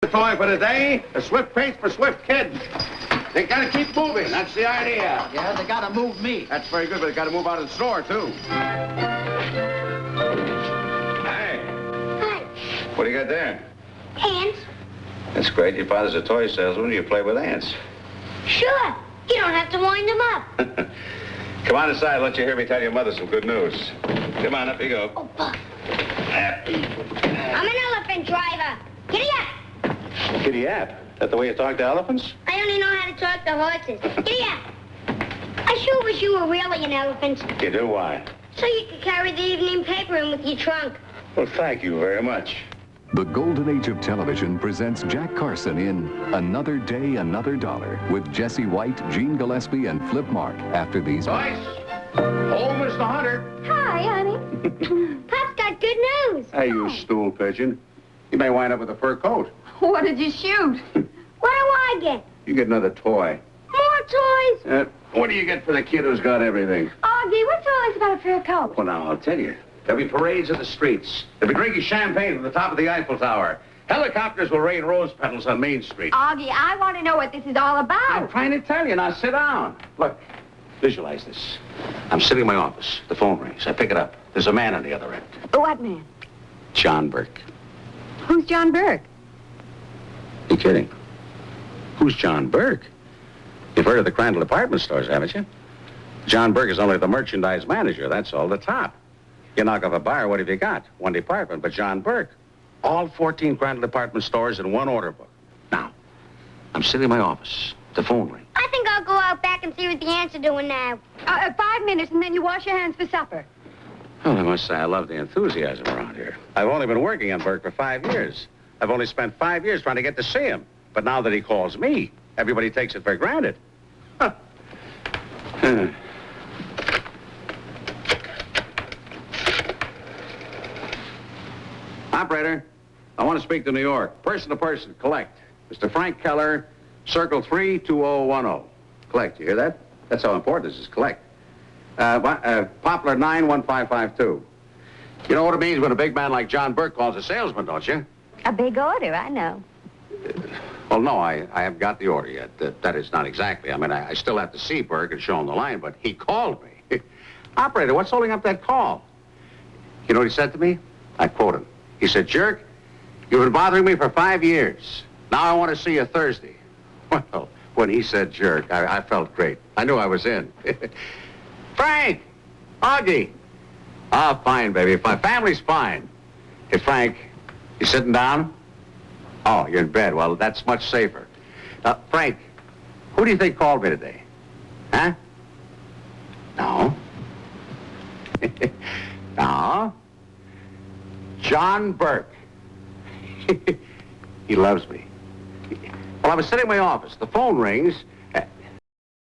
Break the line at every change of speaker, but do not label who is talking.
The toy for the day, a swift pace for swift kids. They gotta keep moving, that's the idea.
Yeah, they gotta move me.
That's very good, but they gotta move out of the store, too. Hey.
Hi.
What do you got there?
Ants?
That's great. Your father's a toy salesman. You play with ants.
Sure. You don't have to wind them up.
Come on inside. Let you hear me tell your mother some good news. Come on, up you go.
Oh, Buck. I'm an elephant driver. Giddy up.
Giddy up? That the way you talk to elephants?
I only know how to talk to horses. Giddy up. I sure wish you were really an elephant.
You do? Why?
So you could carry the evening paper in with your trunk.
Well, thank you very much.
The golden age of television presents Jack Carson in Another Day, Another Dollar with Jesse White, Gene Gillespie, and Flip Mark after these.
Nice. Home is the hunter.
Hi, honey. Pop's got good news.
Hey, you stool pigeon. You may wind up with a fur coat.
What did you shoot?
What do I get?
You get another toy.
More toys?
What do you get for the kid who's got everything?
Augie, what's all this about a fur coat?
Well, now, I'll tell you. There'll be parades in the streets. They'll be drinking champagne from the top of the Eiffel Tower. Helicopters will rain rose petals on Main Street.
Augie, I want to know what this is all
I'm
about.
trying to tell you. Now, sit down. Look, visualize this. I'm sitting in my office. The phone rings. I pick it up. There's a man on the other end.
What man?
John Burke.
Who's John Burke?
You kidding? Who's John Burke? You've heard of the Crandall department stores, haven't you? John Burke is only the merchandise manager. That's all, the top. You knock off a bar, what have you got? One department, but John Burke. All 14 Crandall department stores in one order book. Now, I'm sitting in my office. The phone rings.
I think I'll go out back and see what the ants are doing now.
5 minutes, and then you wash your hands for supper.
Well, I must say, I love the enthusiasm around here. I've only been working on Burke for 5 years. I've only spent 5 years trying to get to see him. But now that he calls me, everybody takes it for granted. Huh. Operator, I want to speak to New York. Person to person, collect. Mr. Frank Keller, Circle 32010. Collect, you hear that? That's how important this is, collect. Poplar 91552. You know what it means when a big man like John Burke calls a salesman, don't you?
A big order, I know.
Well, no, I haven't got the order yet. That is not exactly. I mean, I still have to see Burke and show him the line, but he called me. Operator, what's holding up that call? You know what he said to me? I quote him. He said, "Jerk, you've been bothering me for 5 years. Now I want to see you Thursday." Well, when he said jerk, I felt great. I knew I was in. Frank! Augie! Ah, fine, baby. My family's fine. Hey, Frank, you sitting down? Oh, you're in bed. Well, that's much safer. Frank, who do you think called me today? Huh? No. No. John Burke. He loves me. Well, I was sitting in my office. The phone rings,